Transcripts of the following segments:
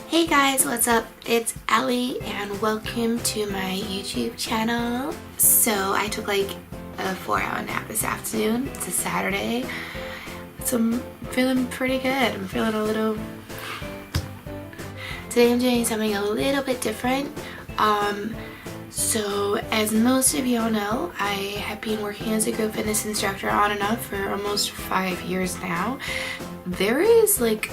Hey guys, what's up? It's Alli and welcome to my YouTube channel. So I took like a 4-hour nap this afternoon. It's a Saturday. So I'm feeling pretty good. I'm feeling a little... Today I'm doing something a little bit different. So as most of y'all know, I have been working as a group fitness instructor on and off for almost 5 years now. There is like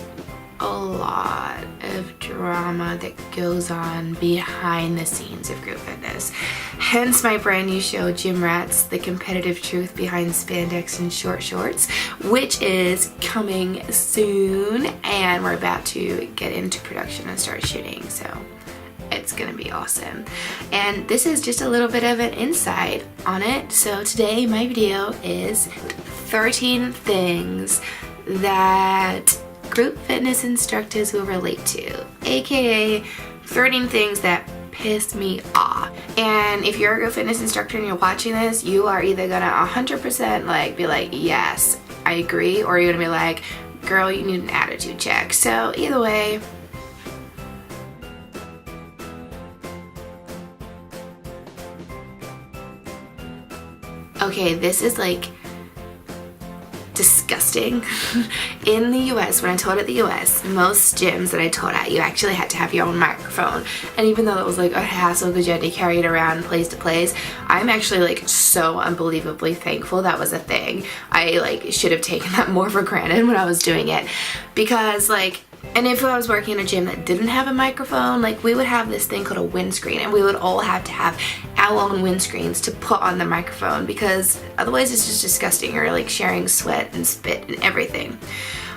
a lot of drama that goes on behind the scenes of group fitness. Hence my brand new show, Gym Rats, the competitive truth behind spandex and short shorts, which is coming soon, and we're about to get into production and start shooting, so it's gonna be awesome. And this is just a little bit of an insight on it. So today my video is 13 things that group fitness instructors will relate to, aka 13 things that piss me off. And if you're a group fitness instructor and you're watching this, you are either gonna 100% like be like, yes, I agree, or you're gonna be like, girl, you need an attitude check. So either way, okay, this is like disgusting. In the US, when I taught at the US, most gyms that I taught at, you actually had to have your own microphone. And even though it was like a hassle because you had to carry it around place to place, I'm actually like so unbelievably thankful that was a thing. I like should have taken that more for granted when I was doing it, because like, and if I was working in a gym that didn't have a microphone, like we would have this thing called a windscreen, and we would all have to have our own windscreens to put on the microphone, because otherwise it's just disgusting. You're like sharing sweat and spit and everything.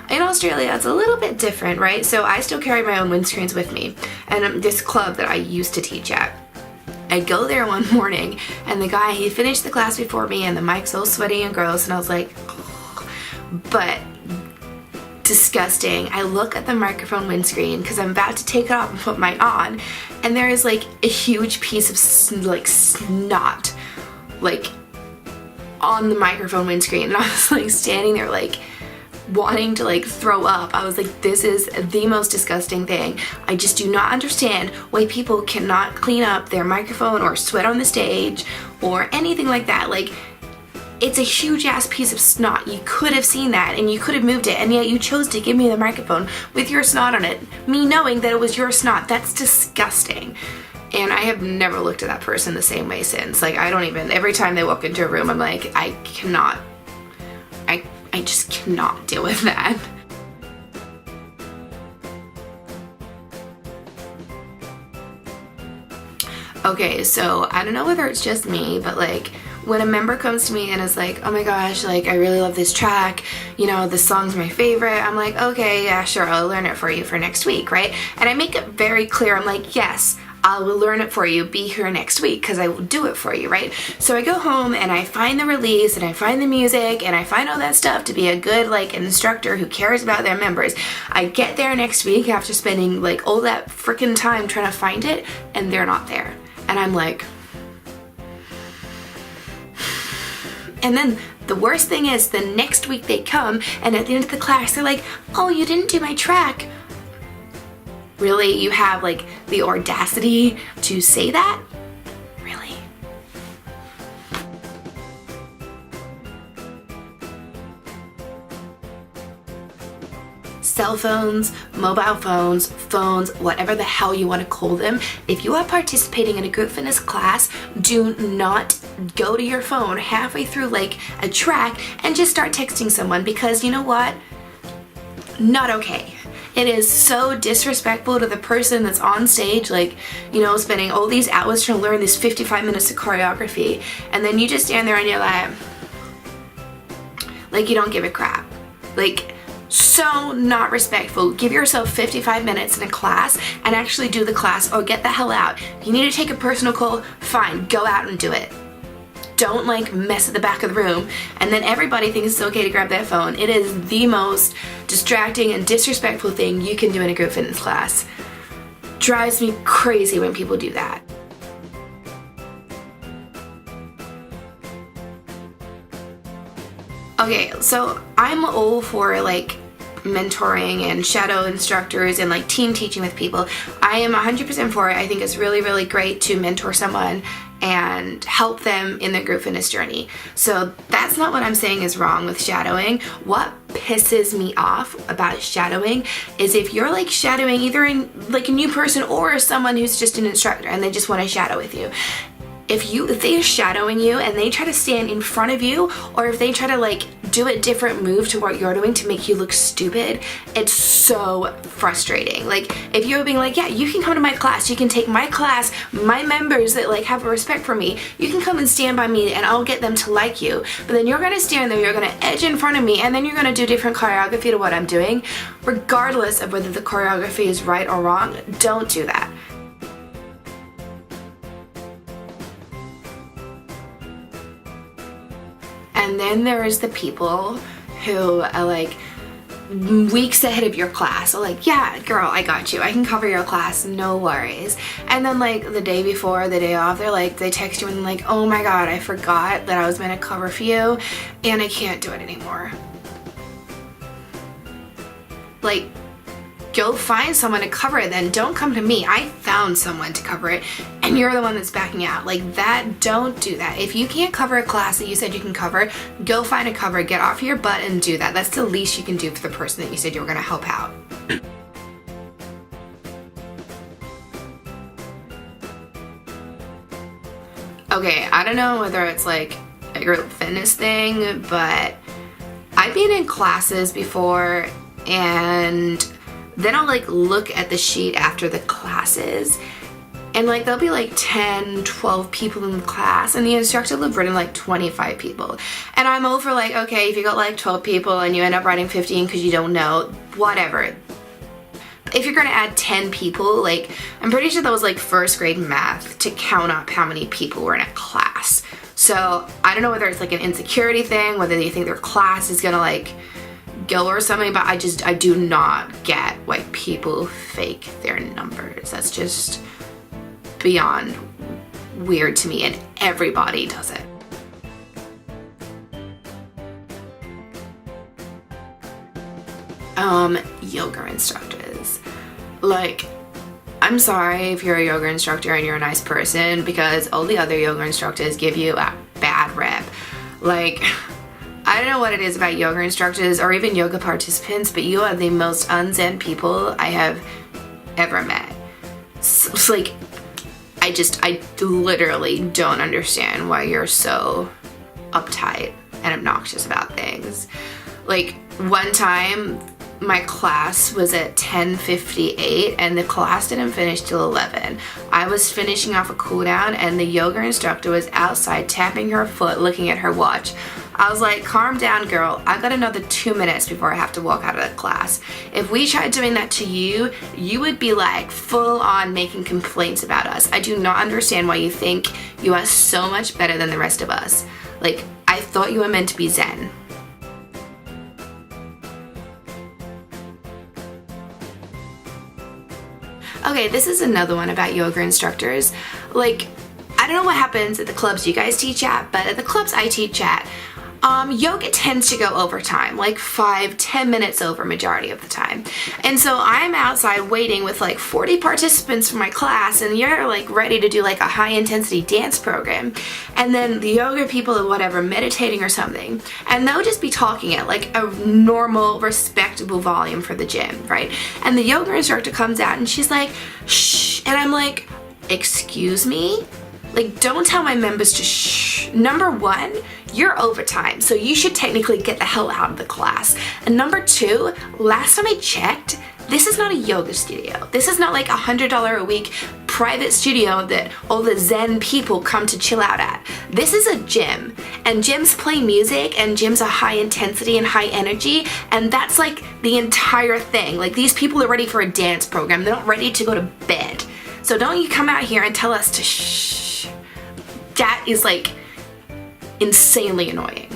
In Australia, it's a little bit different, right? So I still carry my own windscreens with me, and this club that I used to teach at, I go there one morning, and the guy, he finished the class before me, and the mic's all sweaty and gross, and I was like, oh. But disgusting. I look at the microphone windscreen because I'm about to take it off and put mine on, and there is like a huge piece of snot like on the microphone windscreen, and I was like standing there like wanting to like throw up. I was like, this is the most disgusting thing. I just do not understand why people cannot clean up their microphone or sweat on the stage or anything like that. Like, it's a huge ass piece of snot. You could have seen that and you could have moved it, and yet you chose to give me the microphone with your snot on it, me knowing that it was your snot. That's disgusting. And I have never looked at that person the same way since. Like, I don't even, every time they walk into a room, I'm like, I just cannot deal with that. Okay, so I don't know whether it's just me, but like, when a member comes to me and is like, oh my gosh, like I really love this track, you know, this song's my favorite, I'm like, okay, yeah, sure, I'll learn it for you for next week, right? And I make it very clear, I'm like, yes, I will learn it for you, be here next week, because I will do it for you, right? So I go home and I find the release and I find the music and I find all that stuff to be a good like instructor who cares about their members. I get there next week after spending like all that freaking time trying to find it, and they're not there. And I'm like, and then the worst thing is the next week they come, and at the end of the class they're like, oh, you didn't do my track. Really? You have like the audacity to say that? Really? Cell phones, mobile phones, whatever the hell you want to call them, if you are participating in a group fitness class, do not go to your phone halfway through like a track and just start texting someone, because you know what? Not okay. It is so disrespectful to the person that's on stage, like, you know, spending all these hours trying to learn this 55 minutes of choreography, and then you just stand there and you're like you don't give a crap. Like, so not respectful. Give yourself 55 minutes in a class and actually do the class, or get the hell out. If you need to take a personal call, fine, go out and do it. Don't like mess at the back of the room and then everybody thinks it's okay to grab their phone. It is the most distracting and disrespectful thing you can do in a group fitness class. Drives me crazy when people do that. Okay, so I'm all for like mentoring and shadow instructors and like team teaching with people. I am 100% for it. I think it's really, really great to mentor someone and help them in their group fitness journey. So that's not what I'm saying is wrong with shadowing. What pisses me off about shadowing is if you're like shadowing either in like a new person or someone who's just an instructor and they just want to shadow with you. If they're shadowing you and they try to stand in front of you, or if they try to like do a different move to what you're doing to make you look stupid, it's so frustrating. Like if you're being like, yeah, you can come to my class, you can take my class, my members that like have a respect for me, you can come and stand by me and I'll get them to like you. But then you're gonna stand there, you're gonna edge in front of me, and then you're gonna do different choreography to what I'm doing. Regardless of whether the choreography is right or wrong, don't do that. And then there's the people who are like weeks ahead of your class. So like, yeah, girl, I got you. I can cover your class, no worries. And then like the day before, the day off, they text you and like, oh my God, I forgot that I was meant to cover for you and I can't do it anymore. Like, go find someone to cover it then. Don't come to me. I found someone to cover it and you're the one that's backing out. Like that, don't do that. If you can't cover a class that you said you can cover, go find a cover, get off your butt and do that. That's the least you can do for the person that you said you were gonna help out. Okay, I don't know whether it's like a group fitness thing, but I've been in classes before and then I'll like look at the sheet after the classes and like there'll be like 10, 12 people in the class and the instructor will have written like 25 people. And I'm over like, okay, if you got like 12 people and you end up writing 15 because you don't know, whatever. If you're gonna add 10 people, like I'm pretty sure that was like first grade math to count up how many people were in a class. So I don't know whether it's like an insecurity thing, whether they think their class is gonna like go or something, but I do not get why people fake their numbers. That's just beyond weird to me, and everybody does it. Yoga instructors. Like, I'm sorry if you're a yoga instructor and you're a nice person, because all the other yoga instructors give you a bad rep. Like, I don't know what it is about yoga instructors or even yoga participants, but you are the most unzen people I have ever met. It's like, I literally don't understand why you're so uptight and obnoxious about things. Like, one time my class was at 10:58 and the class didn't finish till 11. I was finishing off a cool down and the yoga instructor was outside tapping her foot, looking at her watch. I was like, calm down, girl. I've got another 2 minutes before I have to walk out of the class. If we tried doing that to you, you would be like full on making complaints about us. I do not understand why you think you are so much better than the rest of us. Like, I thought you were meant to be zen. Okay, this is another one about yoga instructors. Like, I don't know what happens at the clubs you guys teach at, but at the clubs I teach at, yoga tends to go overtime, like 5-10 minutes over majority of the time. And so I'm outside waiting with like 40 participants for my class, and you're like ready to do like a high intensity dance program. And then the yoga people or whatever meditating or something, and they'll just be talking at like a normal, respectable volume for the gym, right? And the yoga instructor comes out and she's like, shh, and I'm like, excuse me? Like, don't tell my members to shh. Number one, you're overtime, so you should technically get the hell out of the class. And number two, last time I checked, this is not a yoga studio. This is not like $100 a week private studio that all the Zen people come to chill out at. This is a gym, and gyms play music, and gyms are high intensity and high energy, and that's like the entire thing. Like, these people are ready for a dance program. They're not ready to go to bed. So don't you come out here and tell us to shh. That is like insanely annoying.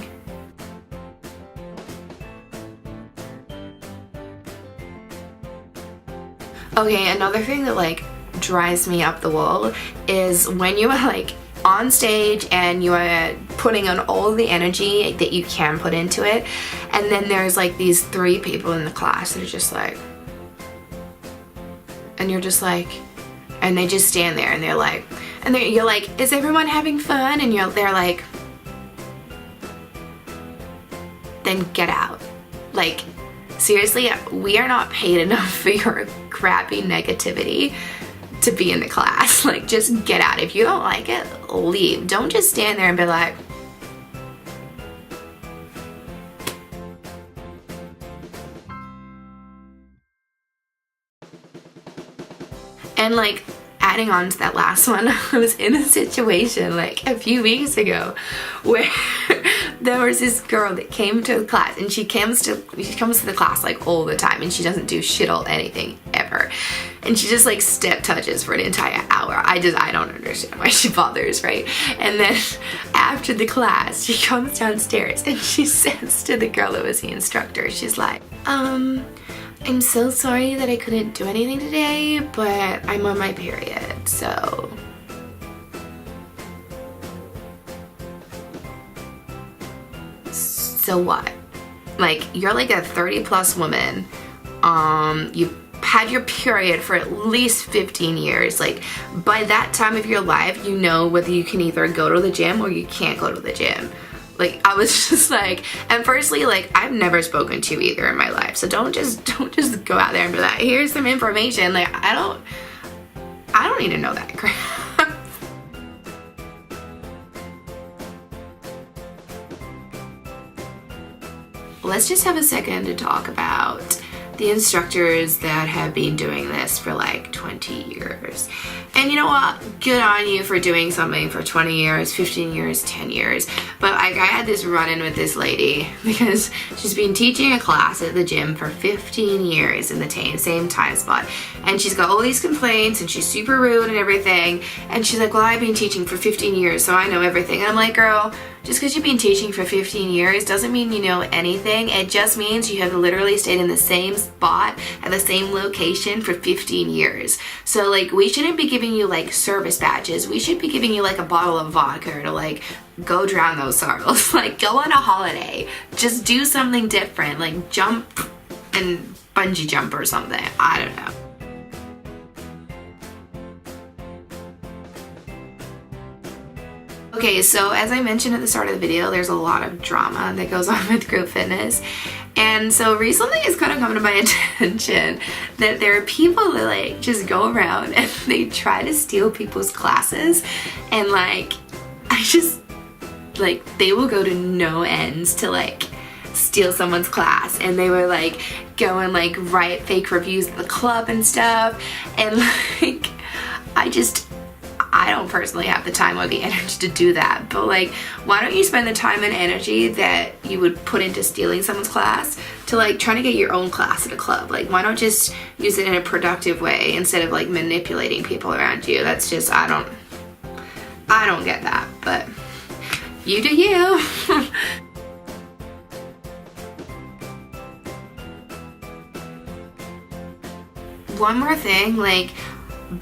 Okay, another thing that like drives me up the wall is when you are like on stage and you are putting on all the energy that you can put into it, and then there's like these 3 people in the class that are just like, and you're just like, and they just stand there and they're like, and you're like, is everyone having fun? And they're like, then get out. Like, seriously, we are not paid enough for your crappy negativity to be in the class. Like, just get out. If you don't like it, leave. Don't just stand there and be like, and like, adding on to that last one, I was in a situation like a few weeks ago where there was this girl that came to the class, and she comes to the class like all the time, and she doesn't do shit all anything ever, and she just like step touches for an entire hour. I don't understand why she bothers, right? And then after the class, she comes downstairs and she says to the girl that was the instructor, she's like, I'm so sorry that I couldn't do anything today, but I'm on my period, so. So what? Like, you're like a 30+ woman. You've had your period for at least 15 years. Like, by that time of your life, you know whether you can either go to the gym or you can't go to the gym. Like, I was just like, and firstly, like, I've never spoken to you either in my life, so don't just go out there and be like, here's some information. Like, I don't need to know that crap. Let's just have a second to talk about the instructors that have been doing this for like 20 years. And you know what? Good on you for doing something for 20 years, 15 years, 10 years. But I had this run-in with this lady because she's been teaching a class at the gym for 15 years in the same time spot. And she's got all these complaints and she's super rude and everything. And she's like, well, I've been teaching for 15 years, so I know everything. And I'm like, girl, just because you've been teaching for 15 years doesn't mean you know anything. It just means you have literally stayed in the same spot at the same location for 15 years. So like, we shouldn't be giving you like service badges. We should be giving you like a bottle of vodka to like go drown those sorrows. Like, go on a holiday. Just do something different. Like, jump and bungee jump or something. I don't know. Okay, so as I mentioned at the start of the video, there's a lot of drama that goes on with group fitness. And so recently it's kind of come to my attention that there are people that like just go around and they try to steal people's classes, and like, they will go to no ends to like steal someone's class, and they were like go and like write fake reviews at the club and stuff, and like, I don't personally have the time or the energy to do that, but like, why don't you spend the time and energy that you would put into stealing someone's class to like trying to get your own class at a club? Like, why not just use it in a productive way instead of like manipulating people around you? That's just, I don't get that, but you do you. One more thing, like,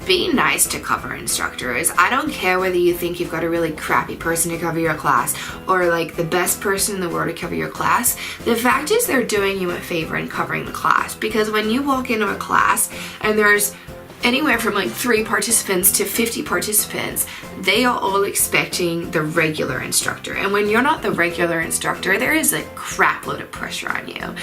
be nice to cover instructors. I don't care whether you think you've got a really crappy person to cover your class or like the best person in the world to cover your class. The fact is, they're doing you a favor in covering the class, because when you walk into a class and there's anywhere from like 3 participants to 50 participants, they are all expecting the regular instructor. And when you're not the regular instructor, there is a crap load of pressure on you.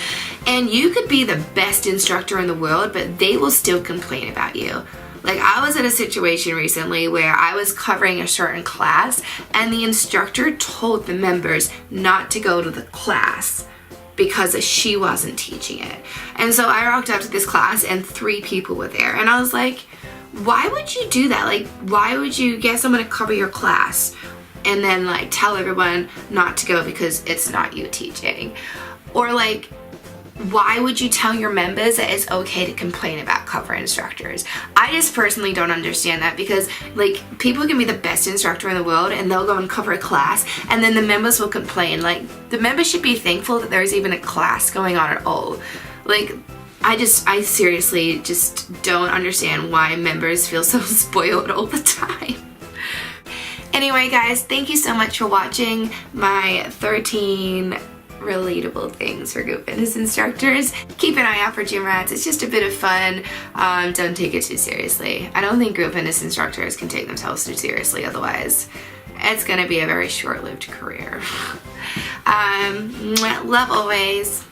And you could be the best instructor in the world, but they will still complain about you. Like, I was in a situation recently where I was covering a certain class and the instructor told the members not to go to the class because she wasn't teaching it. And so I rocked up to this class and 3 people were there, and I was like, why would you do that? Like, why would you get someone to cover your class and then like tell everyone not to go because it's not you teaching? Or like, why would you tell your members that it's okay to complain about cover instructors? I just personally don't understand that, because like, people can be the best instructor in the world and they'll go and cover a class and then the members will complain. Like, the members should be thankful that there's even a class going on at all. Like, I seriously just don't understand why members feel so spoiled all the time. Anyway guys, thank you so much for watching my 13 relatable things for group fitness instructors. Keep an eye out for gym rats. It's just a bit of fun. Don't take it too seriously. I don't think group fitness instructors can take themselves too seriously, otherwise it's gonna be a very short-lived career. Love always.